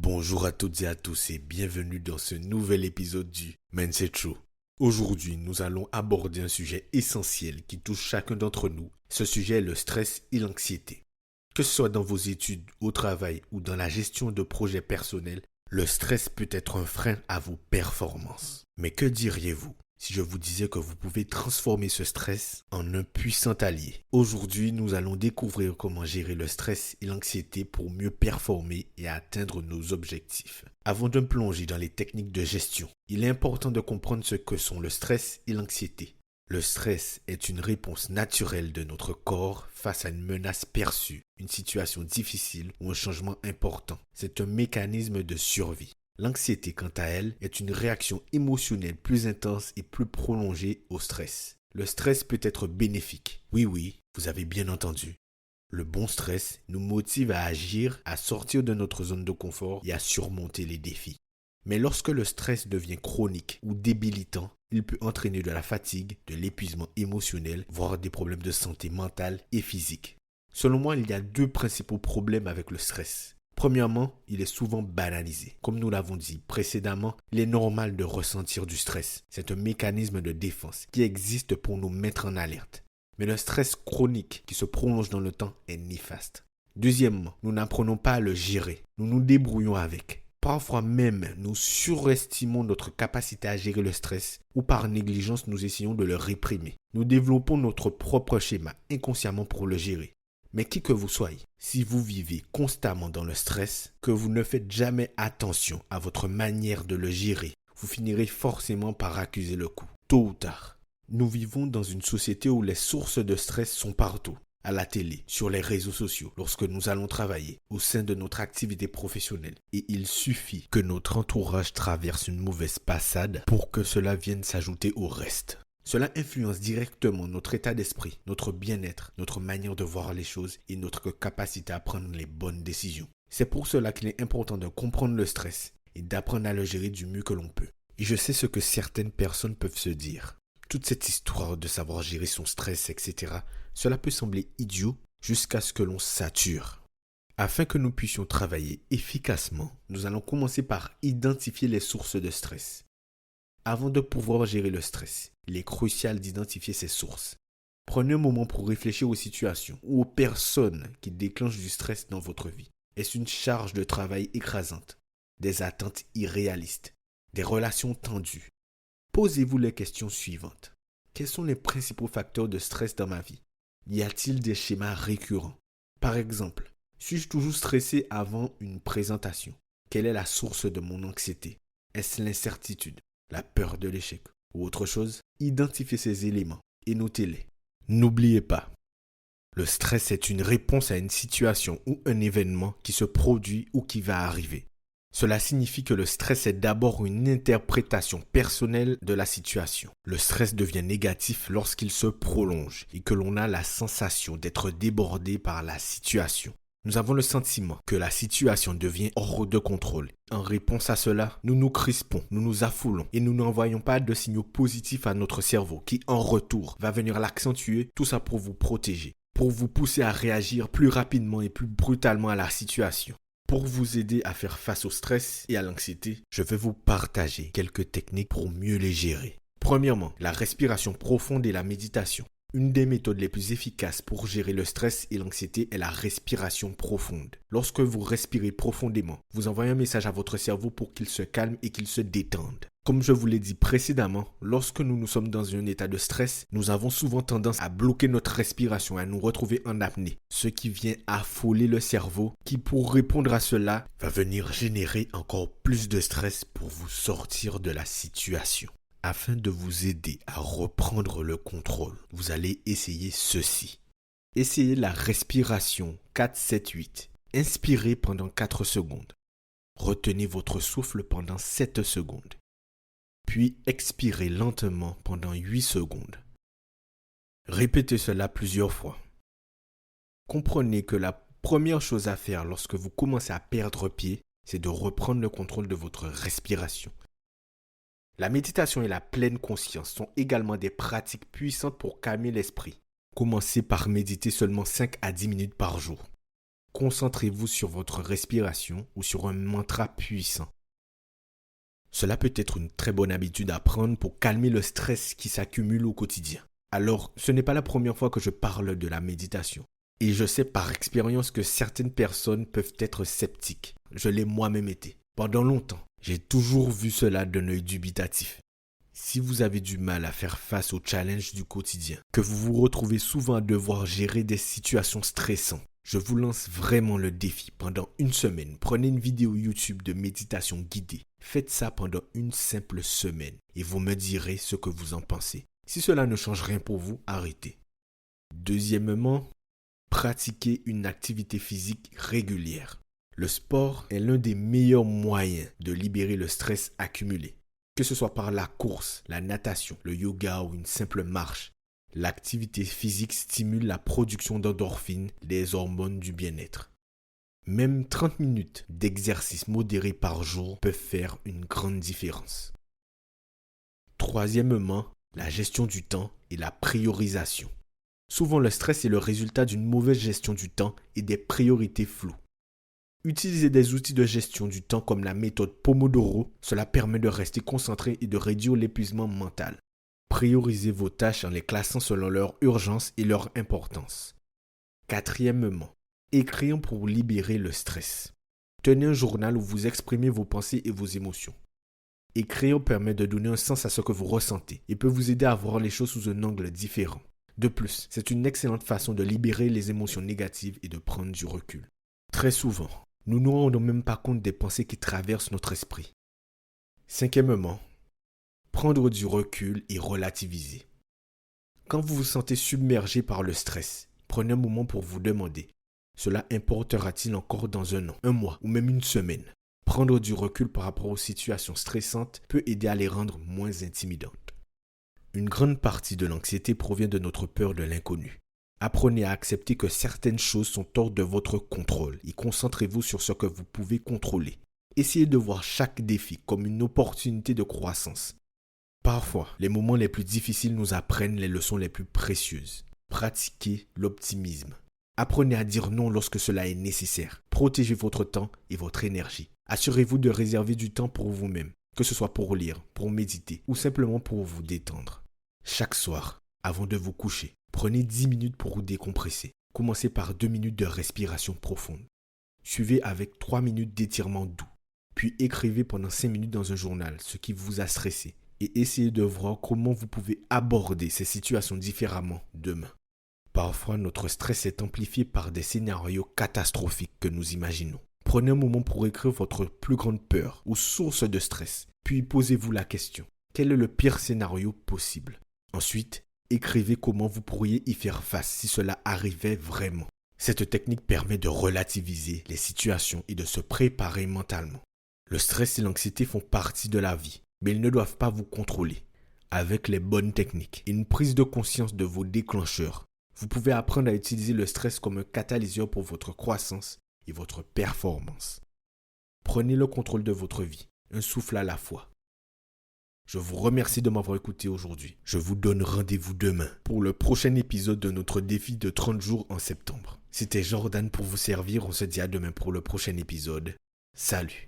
Bonjour à toutes et à tous et bienvenue dans ce nouvel épisode du Mindset Show. Aujourd'hui, nous allons aborder un sujet essentiel qui touche chacun d'entre nous. Ce sujet est le stress et l'anxiété. Que ce soit dans vos études, au travail ou dans la gestion de projets personnels, le stress peut être un frein à vos performances. Mais que diriez-vous si je vous disais que vous pouvez transformer ce stress en un puissant allié? Aujourd'hui, nous allons découvrir comment gérer le stress et l'anxiété pour mieux performer et atteindre nos objectifs. Avant de plonger dans les techniques de gestion, il est important de comprendre ce que sont le stress et l'anxiété. Le stress est une réponse naturelle de notre corps face à une menace perçue, une situation difficile ou un changement important. C'est un mécanisme de survie. L'anxiété, quant à elle, est une réaction émotionnelle plus intense et plus prolongée au stress. Le stress peut être bénéfique. Oui, vous avez bien entendu. Le bon stress nous motive à agir, à sortir de notre zone de confort et à surmonter les défis. Mais lorsque le stress devient chronique ou débilitant, il peut entraîner de la fatigue, de l'épuisement émotionnel, voire des problèmes de santé mentale et physique. Selon moi, il y a deux principaux problèmes avec le stress. Premièrement, il est souvent banalisé. Comme nous l'avons dit précédemment, il est normal de ressentir du stress. C'est un mécanisme de défense qui existe pour nous mettre en alerte. Mais le stress chronique qui se prolonge dans le temps est néfaste. Deuxièmement, nous n'apprenons pas à le gérer. Nous nous débrouillons avec. Parfois même, nous surestimons notre capacité à gérer le stress ou par négligence, nous essayons de le réprimer. Nous développons notre propre schéma inconsciemment pour le gérer. Mais qui que vous soyez, si vous vivez constamment dans le stress, que vous ne faites jamais attention à votre manière de le gérer, vous finirez forcément par accuser le coup, tôt ou tard. Nous vivons dans une société où les sources de stress sont partout, à la télé, sur les réseaux sociaux, lorsque nous allons travailler, au sein de notre activité professionnelle. Et il suffit que notre entourage traverse une mauvaise passade pour que cela vienne s'ajouter au reste. Cela influence directement notre état d'esprit, notre bien-être, notre manière de voir les choses et notre capacité à prendre les bonnes décisions. C'est pour cela qu'il est important de comprendre le stress et d'apprendre à le gérer du mieux que l'on peut. Et je sais ce que certaines personnes peuvent se dire. Toute cette histoire de savoir gérer son stress, etc., cela peut sembler idiot jusqu'à ce que l'on sature. Afin que nous puissions travailler efficacement, nous allons commencer par identifier les sources de stress. Avant de pouvoir gérer le stress, il est crucial d'identifier ses sources. Prenez un moment pour réfléchir aux situations ou aux personnes qui déclenchent du stress dans votre vie. Est-ce une charge de travail écrasante, des attentes irréalistes, des relations tendues? Posez-vous les questions suivantes. Quels sont les principaux facteurs de stress dans ma vie? Y a-t-il des schémas récurrents? Par exemple, suis-je toujours stressé avant une présentation? Quelle est la source de mon anxiété? Est-ce l'incertitude, la peur de l'échec ou autre chose? Identifiez ces éléments et notez-les. N'oubliez pas, le stress est une réponse à une situation ou un événement qui se produit ou qui va arriver. Cela signifie que le stress est d'abord une interprétation personnelle de la situation. Le stress devient négatif lorsqu'il se prolonge et que l'on a la sensation d'être débordé par la situation. Nous avons le sentiment que la situation devient hors de contrôle. En réponse à cela, nous nous crispons, nous nous affolons et nous n'envoyons pas de signaux positifs à notre cerveau qui, en retour, va venir l'accentuer, tout ça pour vous protéger, pour vous pousser à réagir plus rapidement et plus brutalement à la situation. Pour vous aider à faire face au stress et à l'anxiété, je vais vous partager quelques techniques pour mieux les gérer. Premièrement, la respiration profonde et la méditation. Une des méthodes les plus efficaces pour gérer le stress et l'anxiété est la respiration profonde. Lorsque vous respirez profondément, vous envoyez un message à votre cerveau pour qu'il se calme et qu'il se détende. Comme je vous l'ai dit précédemment, lorsque nous sommes dans un état de stress, nous avons souvent tendance à bloquer notre respiration, à nous retrouver en apnée, ce qui vient affoler le cerveau, qui pour répondre à cela, va venir générer encore plus de stress pour vous sortir de la situation. Afin de vous aider à reprendre le contrôle, vous allez essayer ceci. Essayez la respiration 4-7-8. Inspirez pendant 4 secondes. Retenez votre souffle pendant 7 secondes. Puis expirez lentement pendant 8 secondes. Répétez cela plusieurs fois. Comprenez que la première chose à faire lorsque vous commencez à perdre pied, c'est de reprendre le contrôle de votre respiration. La méditation et la pleine conscience sont également des pratiques puissantes pour calmer l'esprit. Commencez par méditer seulement 5 à 10 minutes par jour. concentrez-vous sur votre respiration ou sur un mantra puissant. Cela peut être une très bonne habitude à prendre pour calmer le stress qui s'accumule au quotidien. Alors, ce n'est pas la première fois que je parle de la méditation. Et je sais par expérience que certaines personnes peuvent être sceptiques. Je l'ai moi-même été. Pendant longtemps, j'ai toujours vu cela d'un œil dubitatif. Si vous avez du mal à faire face aux challenges du quotidien, que vous vous retrouvez souvent à devoir gérer des situations stressantes, je vous lance vraiment le défi. Pendant une semaine, prenez une vidéo YouTube de méditation guidée. Faites ça pendant une simple semaine et vous me direz ce que vous en pensez. Si cela ne change rien pour vous, arrêtez. Deuxièmement, pratiquez une activité physique régulière. Le sport est l'un des meilleurs moyens de libérer le stress accumulé. Que ce soit par la course, la natation, le yoga ou une simple marche, l'activité physique stimule la production d'endorphines, des hormones du bien-être. Même 30 minutes d'exercice modéré par jour peuvent faire une grande différence. Troisièmement, la gestion du temps et la priorisation. Souvent, le stress est le résultat d'une mauvaise gestion du temps et des priorités floues. Utilisez des outils de gestion du temps comme la méthode Pomodoro, cela permet de rester concentré et de réduire l'épuisement mental. Priorisez vos tâches en les classant selon leur urgence et leur importance. Quatrièmement, écrivez pour libérer le stress. Tenez un journal où vous exprimez vos pensées et vos émotions. Écrire permet de donner un sens à ce que vous ressentez et peut vous aider à voir les choses sous un angle différent. De plus, c'est une excellente façon de libérer les émotions négatives et de prendre du recul. Très souvent, nous ne nous rendons même pas compte des pensées qui traversent notre esprit. Cinquièmement, prendre du recul et relativiser. Quand vous vous sentez submergé par le stress, prenez un moment pour vous demander « Cela importera-t-il encore dans un an, un mois ou même une semaine ?» Prendre du recul par rapport aux situations stressantes peut aider à les rendre moins intimidantes. Une grande partie de l'anxiété provient de notre peur de l'inconnu. Apprenez à accepter que certaines choses sont hors de votre contrôle et concentrez-vous sur ce que vous pouvez contrôler. Essayez de voir chaque défi comme une opportunité de croissance. Parfois, les moments les plus difficiles nous apprennent les leçons les plus précieuses. Pratiquez l'optimisme. Apprenez à dire non lorsque cela est nécessaire. Protégez votre temps et votre énergie. Assurez-vous de réserver du temps pour vous-même, que ce soit pour lire, pour méditer ou simplement pour vous détendre. Chaque soir, avant de vous coucher, prenez 10 minutes pour vous décompresser. Commencez par 2 minutes de respiration profonde. Suivez avec 3 minutes d'étirement doux. Puis écrivez pendant 5 minutes dans un journal ce qui vous a stressé et essayez de voir comment vous pouvez aborder ces situations différemment demain. Parfois, notre stress est amplifié par des scénarios catastrophiques que nous imaginons. Prenez un moment pour écrire votre plus grande peur ou source de stress, puis posez-vous la question. Quel est le pire scénario possible? Ensuite, écrivez comment vous pourriez y faire face si cela arrivait vraiment. Cette technique permet de relativiser les situations et de se préparer mentalement. Le stress et l'anxiété font partie de la vie, mais ils ne doivent pas vous contrôler. Avec les bonnes techniques et une prise de conscience de vos déclencheurs, vous pouvez apprendre à utiliser le stress comme un catalyseur pour votre croissance et votre performance. Prenez le contrôle de votre vie, un souffle à la fois. Je vous remercie de m'avoir écouté aujourd'hui. Je vous donne rendez-vous demain pour le prochain épisode de notre défi de 30 jours en septembre. C'était Jordan pour vous servir. On se dit à demain pour le prochain épisode. Salut!